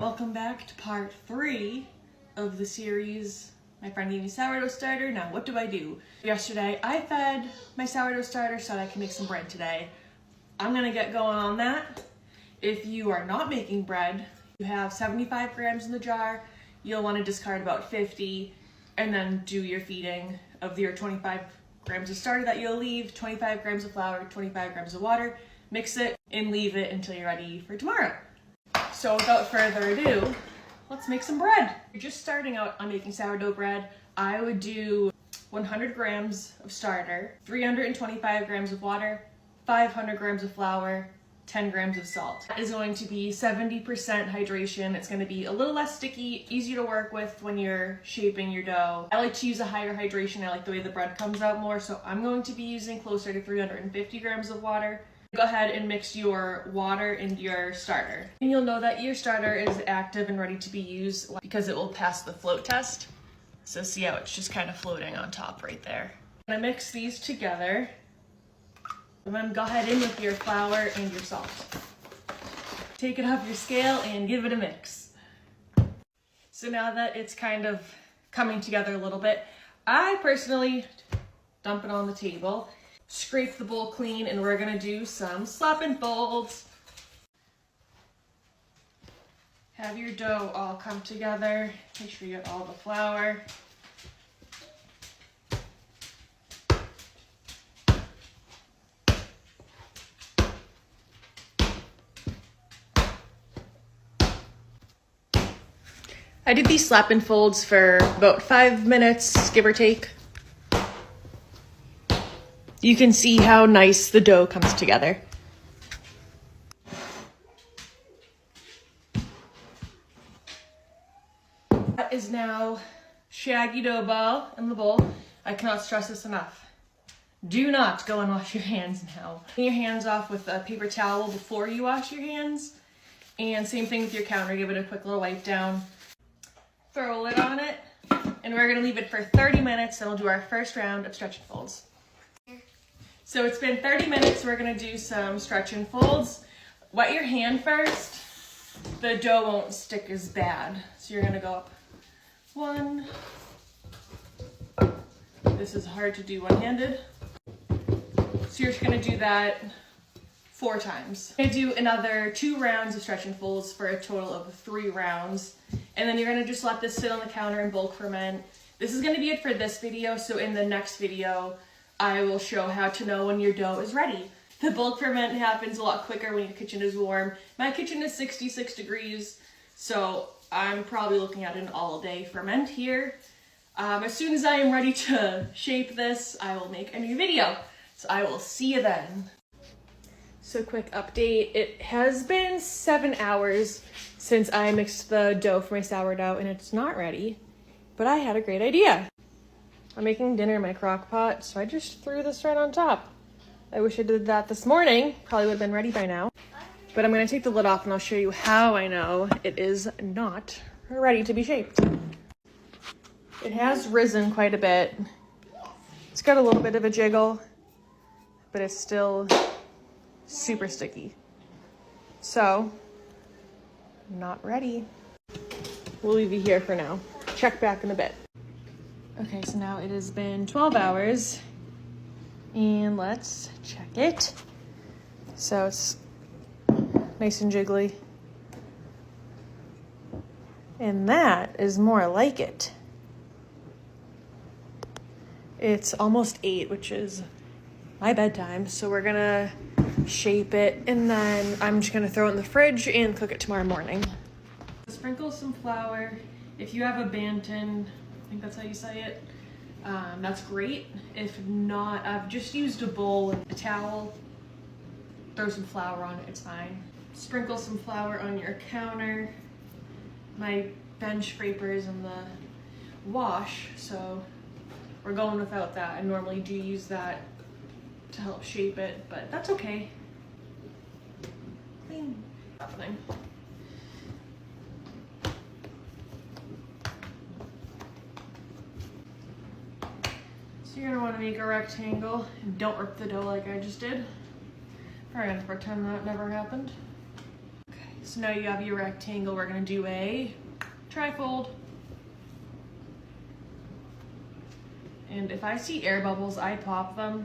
Welcome back to part 3 of the series. My friend gave me sourdough starter. Now what do I do? Yesterday I fed my sourdough starter so that I can make some bread today. I'm gonna get going on that. If you are not making bread, you have 75 grams in the jar. You'll want to discard about 50 and then do your feeding of your 25 grams of starter that you'll leave, 25 grams of flour, 25 grams of water. Mix it and leave it until you're ready for tomorrow. So without further ado, let's make some bread. If you're just starting out on making sourdough bread, I would do 100 grams of starter, 325 grams of water, 500 grams of flour, 10 grams of salt. That is going to be 70% hydration. It's going to be a little less sticky, easier to work with when you're shaping your dough. I like to use a higher hydration. I like the way the bread comes out more, so I'm going to be using closer to 350 grams of water. Go ahead and mix your water into your starter. And you'll know that your starter is active and ready to be used because it will pass the float test. So see how it's just kind of floating on top right there. I'm gonna mix these together. And then go ahead in with your flour and your salt. Take it off your scale and give it a mix. So now that it's kind of coming together a little bit, I personally dump it on the table. Scrape the bowl clean, and we're gonna do some slap and folds. Have your dough all come together. Make sure you get all the flour. I did these slap and folds for about 5 minutes, give or take. You can see how nice the dough comes together. That is now shaggy dough ball in the bowl. I cannot stress this enough. Do not go and wash your hands now. Clean your hands off with a paper towel before you wash your hands. And same thing with your counter. Give it a quick little wipe down. Throw a lid on it. And we're gonna leave it for 30 minutes and we'll do our first round of stretch and folds. So it's been 30 minutes, we're gonna do some stretch and folds. Wet your hand first. The dough won't stick as bad. So you're gonna go up 1. This is hard to do one-handed. So you're just gonna do that 4 times. You're gonna do another 2 rounds of stretch and folds for a total of 3 rounds. And then you're gonna just let this sit on the counter and bulk ferment. This is gonna be it for this video, so in the next video, I will show how to know when your dough is ready. The bulk ferment happens a lot quicker when your kitchen is warm. My kitchen is 66 degrees, so I'm probably looking at an all-day ferment here. As soon as I am ready to shape this, I will make a new video. So I will see you then. So quick update, it has been 7 hours since I mixed the dough for my sourdough and it's not ready, but I had a great idea. I'm making dinner in my crock pot, so I just threw this right on top. I wish I did that this morning. Probably would have been ready by now. But I'm gonna take the lid off and I'll show you how I know it is not ready to be shaped. It has risen quite a bit. It's got a little bit of a jiggle, but it's still super sticky. So, not ready. We'll leave you here for now. Check back in a bit. Okay, so now it has been 12 hours and let's check it. So it's nice and jiggly. And that is more like it. It's almost 8, which is my bedtime. So we're gonna shape it and then I'm just gonna throw it in the fridge and cook it tomorrow morning. Sprinkle some flour. If you have a Banton, I think that's how you say it, that's great. If not, I've just used a bowl and a towel. Throw some flour on it, it's fine. Sprinkle some flour on your counter. My bench scraper is in the wash, so we're going without that. I normally do use that to help shape it, but that's okay. Clean. Happening. So you're gonna want to make a rectangle and don't rip the dough like I just did. We're gonna pretend that never happened. Okay, So now you have your rectangle. We're gonna do a trifold. And if I see air bubbles, I pop them.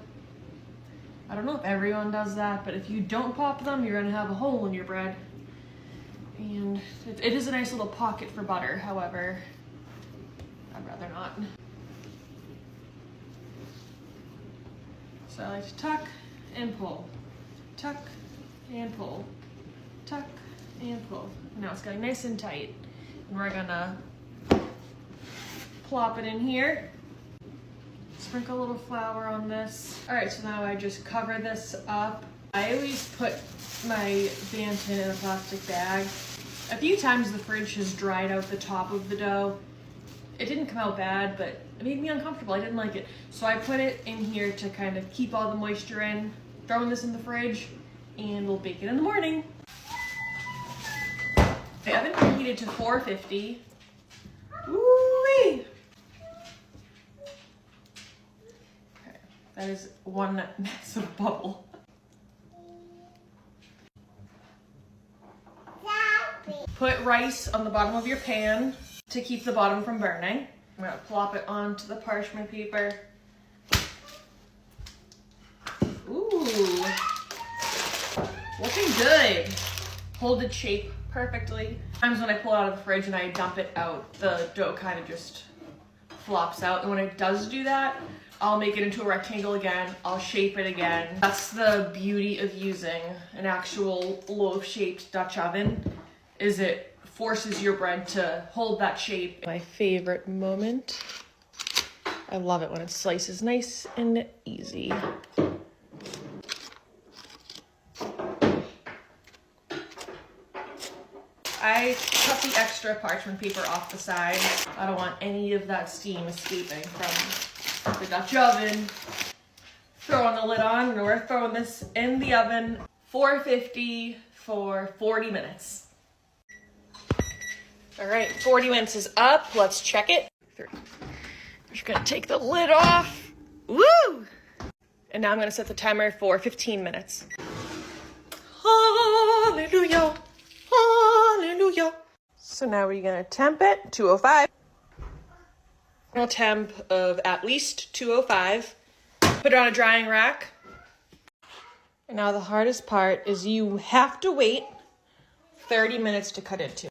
I don't know if everyone does that, but if you don't pop them, you're gonna have a hole in your bread. And it is a nice little pocket for butter, however, I'd rather not. So I like to tuck and pull, tuck and pull, tuck and pull. Now it's getting nice and tight. And we're gonna plop it in here. Sprinkle a little flour on this. All right, so now I just cover this up. I always put my Banton in a plastic bag. A few times the fridge has dried out the top of the dough. It didn't come out bad, but it made me uncomfortable. I didn't like it. So I put it in here to kind of keep all the moisture in. Throwing this in the fridge, and we'll bake it in the morning. The oven preheated to 450. Ooh-wee! Okay, that is one massive bubble. Put rice on the bottom of your pan to keep the bottom from burning. I'm gonna plop it onto the parchment paper. Ooh, looking good. Hold its shape perfectly. Sometimes when I pull it out of the fridge and I dump it out, the dough kind of just flops out. And when it does do that, I'll make it into a rectangle again. I'll shape it again. That's the beauty of using an actual loaf-shaped Dutch oven, is it forces your bread to hold that shape. My favorite moment. I love it when it slices nice and easy. I cut the extra parchment paper off the side. I don't want any of that steam escaping from the Dutch oven. Throwing the lid on, and we're throwing this in the oven, 450 for 40 minutes. All right, 40 minutes is up. Let's check it. I'm just gonna take the lid off. Woo! And now I'm gonna set the timer for 15 minutes. Hallelujah, hallelujah. So now we're gonna temp it, 205. A temp of at least 205. Put it on a drying rack. And now the hardest part is you have to wait 30 minutes to cut into.